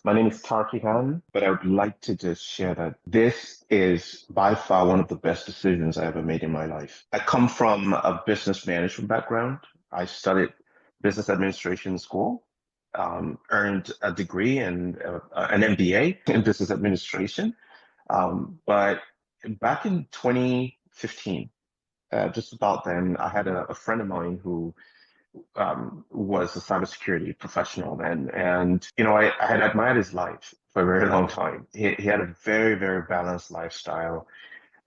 My name is Tarkighan, but I would like to just share that this is by far one of the best decisions I ever made in my life. I come from a business management background. I studied business administration in school, earned a degree and an MBA in business administration. But back in 2015, just about then, I had a friend of mine who was a cybersecurity professional then. And, I had admired his life for a very long time. He had a very, very balanced lifestyle.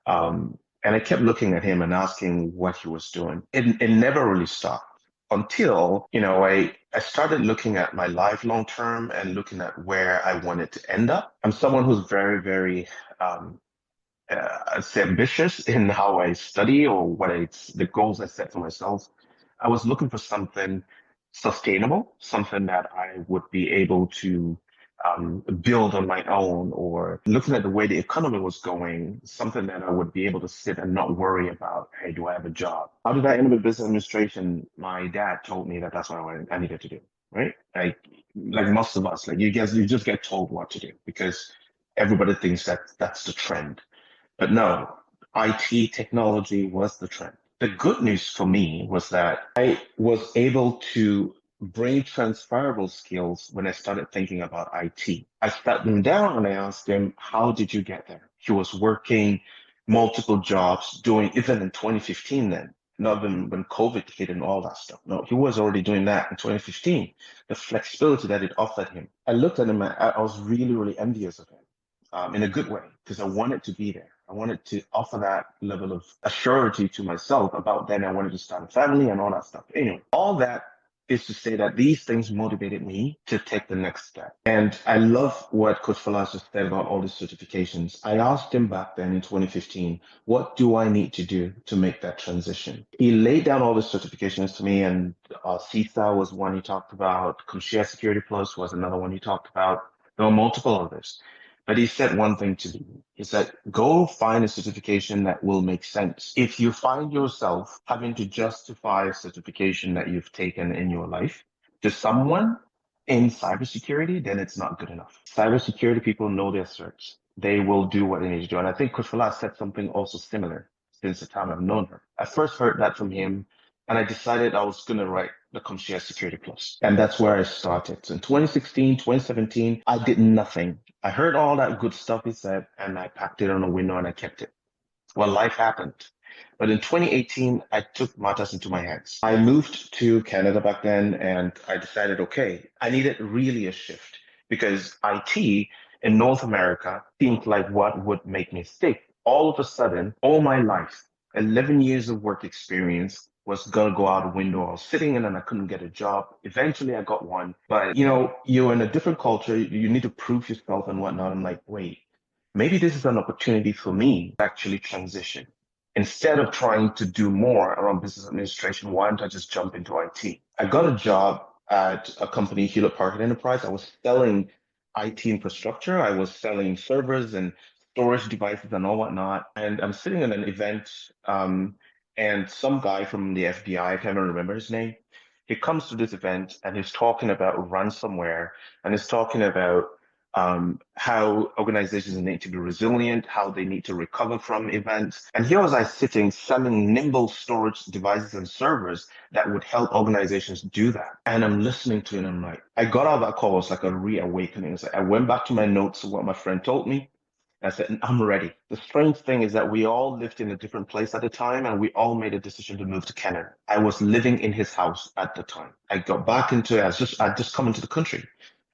And I kept looking at him and asking what he was doing. It never really stopped until, I started looking at my life long term and looking at where I wanted to end up. I'm someone who's very, very, I'd say ambitious in how I study or the goals I set for myself. I was looking for something sustainable, something that I would be able to build on my own, or looking at the way the economy was going, something that I would be able to sit and not worry about, hey, do I have a job? How did I end up in business administration? My dad told me that that's what I needed to do, right? Like most of us, like you just get told what to do because everybody thinks that that's the trend. But no, IT technology was the trend. The good news for me was that I was able to bring transferable skills when I started thinking about IT. I sat him down and I asked him, how did you get there? He was working multiple jobs doing, even in 2015 then, not even when COVID hit and all that stuff. No, he was already doing that in 2015. The flexibility that it offered him. I looked at him, I was really, really envious of him in a good way, because I wanted to be there. I wanted to offer that level of assurity to myself about then I wanted to start a family and all that stuff. Anyway, all that is to say that these things motivated me to take the next step. And I love what Coach Falas just said about all these certifications. I asked him back then in 2015, what do I need to do to make that transition? He laid down all the certifications to me, and CISA was one he talked about. Share Security Plus was another one he talked about. There were multiple others. But he said one thing to me. He said, go find a certification that will make sense. If you find yourself having to justify a certification that you've taken in your life to someone in cybersecurity, then it's not good enough. Cybersecurity people know their certs. They will do what they need to do. And I think Kushvala said something also similar since the time I've known her. I first heard that from him, and I decided I was going to write the Concierge Security Plus. And that's where I started. So in 2016, 2017, I did nothing. I heard all that good stuff he said, and I packed it on a window and I kept it. Well, life happened. But in 2018, I took matters into my hands. I moved to Canada back then, and I decided, okay, I needed really a shift because IT in North America seemed like what would make me stick. All of a sudden, all my life, 11 years of work experience was gonna go out the window. I was sitting in and I couldn't get a job. Eventually I got one, but you're in a different culture. You need to prove yourself and whatnot. I'm like, wait, maybe this is an opportunity for me to actually transition. Instead of trying to do more around business administration, why don't I just jump into IT? I got a job at a company, Hewlett Packard Enterprise. I was selling IT infrastructure. I was selling servers and storage devices and all whatnot. And I'm sitting in an event, and some guy from the FBI, I can't remember his name, he comes to this event and he's talking about ransomware, and he's talking about how organizations need to be resilient, how they need to recover from events. And here was I sitting selling nimble storage devices and servers that would help organizations do that. And I'm listening to it and I'm like, I got out of that call, it was like a reawakening. It's like I went back to my notes of what my friend told me. I said, I'm ready. The strange thing is that we all lived in a different place at the time and we all made a decision to move to Canada. I was living in his house at the time. I got back into it. I'd just come into the country.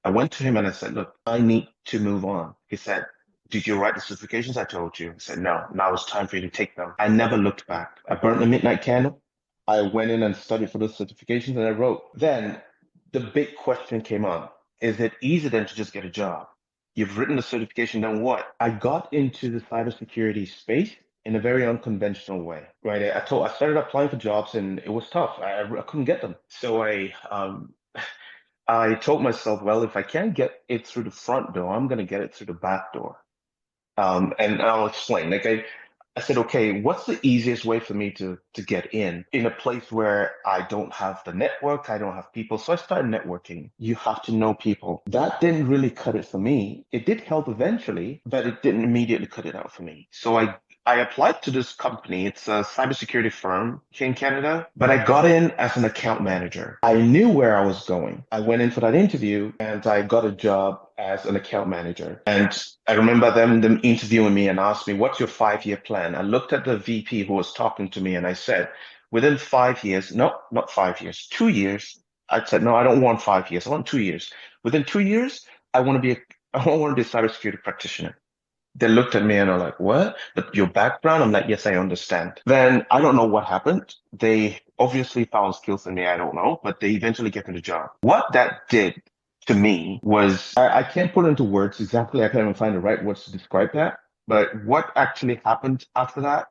I went to him and I said, look, I need to move on. He said, did you write the certifications I told you? I said, no, now it's time for you to take them. I never looked back. I burnt a midnight candle. I went in and studied for those certifications and I wrote. Then the big question came up. Is it easy then to just get a job? You've written the certification, then what? I got into the cybersecurity space in a very unconventional way, right? I started applying for jobs and it was tough. I couldn't get them. So I told myself, well, if I can't get it through the front door, I'm going to get it through the back door. And I'll explain. I said, okay, what's the easiest way for me to get in a place where I don't have the network, I don't have people. So I started networking. You have to know people. That didn't really cut it for me. It did help eventually, but it didn't immediately cut it out for me. So I applied to this company. It's a cybersecurity firm here in Canada, but I got in as an account manager. I knew where I was going. I went in for that interview and I got a job as an account manager. And I remember them interviewing me and asked me, what's your 5-year plan? I looked at the VP who was talking to me and I said, within 5 years, no, not 5 years, 2 years. I said, no, I don't want 5 years. I want 2 years. Within 2 years, I want to be a cybersecurity practitioner. They looked at me and are like, what? But your background? I'm like, yes, I understand. Then I don't know what happened. They obviously found skills in me. I don't know, but they eventually get me the job. What that did to me was, I can't put into words exactly. I can't even find the right words to describe that. But what actually happened after that?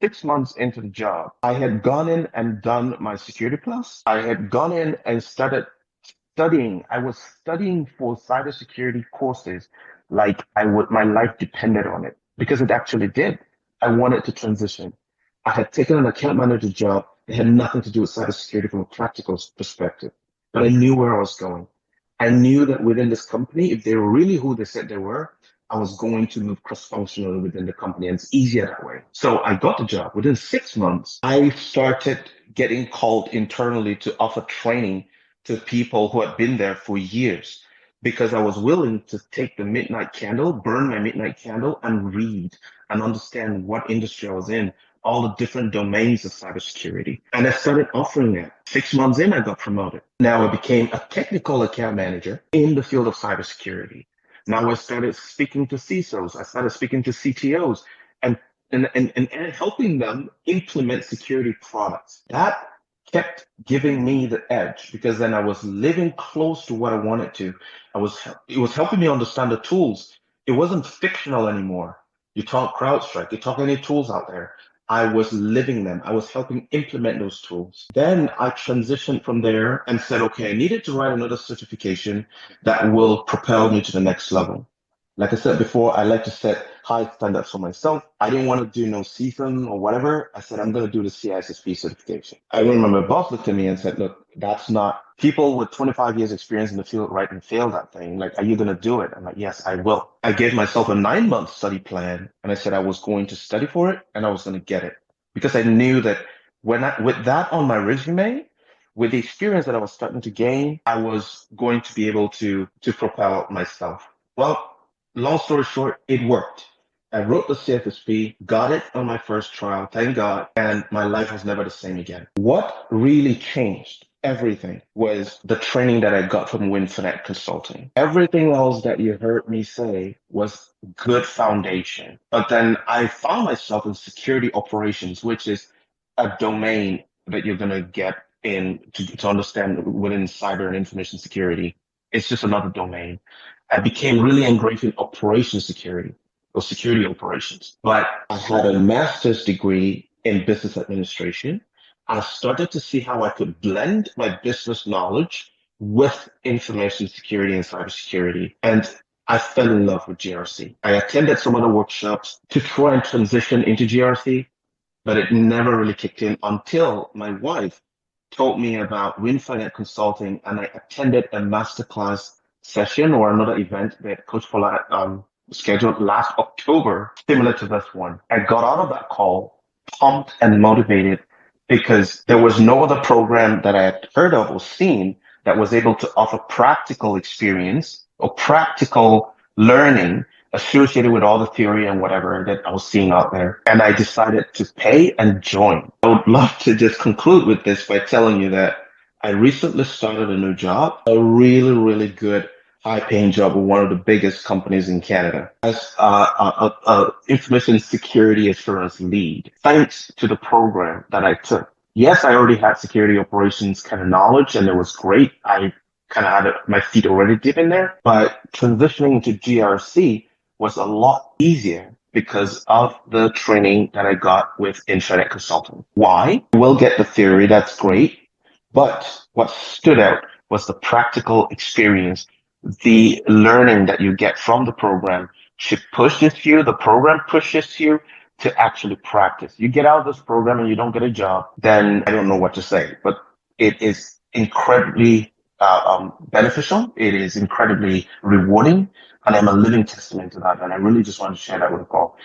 6 months into the job, I had gone in and done my Security Plus. I had gone in and started studying. I was studying for cybersecurity courses like my life depended on it because it actually did. I wanted to transition. I had taken an account manager job. It had nothing to do with cybersecurity from a practical perspective, but I knew where I was going. I knew that within this company, if they were really who they said they were, I was going to move cross-functionally within the company, and it's easier that way. So I got the job. Within 6 months, I started getting called internally to offer training to people who had been there for years because I was willing to take the midnight candle, burn my midnight candle, and read and understand what industry I was in, all the different domains of cybersecurity. And I started offering that. 6 months in, I got promoted. Now I became a technical account manager in the field of cybersecurity. Now I started speaking to CISOs, I started speaking to CTOs and and helping them implement security products. That kept giving me the edge because then I was living close to what I wanted to. It was helping me understand the tools. It wasn't fictional anymore. You talk CrowdStrike, you talk any tools out there. I was living them. I was helping implement those tools. Then I transitioned from there and said, okay, I needed to write another certification that will propel me to the next level. Like I said before, I like to set high standards for myself. I didn't want to do no CFM or whatever. I said, I'm going to do the CISSP certification. I remember my boss looked at me and said, look, that's not people with 25 years experience in the field, right? And fail that thing. Like, are you going to do it? I'm like, yes, I will. I gave myself a 9-month study plan and I said I was going to study for it and I was going to get it because I knew that with that on my resume, with the experience that I was starting to gain, I was going to be able to propel myself. Well, long story short, it worked. I wrote the CFSP, got it on my first trial, thank God, and my life was never the same again. What really changed everything was the training that I got from Winfinite Consulting. Everything else that you heard me say was good foundation. But then I found myself in security operations, which is a domain that you're going to get in to understand within cyber and information security. It's just another domain. I became really engraved in operations security or security operations. But I had a master's degree in business administration. I started to see how I could blend my business knowledge with information security and cybersecurity. And I fell in love with GRC. I attended some other workshops to try and transition into GRC, but it never really kicked in until my wife told me about Winfinite Consulting and I attended a masterclass session or another event that Coach Paula scheduled last October, similar to this one. I got out of that call pumped and motivated because there was no other program that I had heard of or seen that was able to offer practical experience or practical learning associated with all the theory and whatever that I was seeing out there. And I decided to pay and join. I would love to just conclude with this by telling you that I recently started a new job, a really, really good high paying job with one of the biggest companies in Canada as a information security assurance lead, thanks to the program that I took. Yes, I already had security operations kind of knowledge and it was great. I kind of had my feet already deep in there, but transitioning to GRC was a lot easier because of the training that I got with Infinite Consulting. Why? We'll get the theory, that's great. But what stood out was the practical experience, the learning that you get from the program. She pushes you, the program pushes you to actually practice. You get out of this program and you don't get a job, then I don't know what to say. But it is incredibly beneficial. It is incredibly rewarding. And I'm a living testament to that. And I really just want to share that with the call.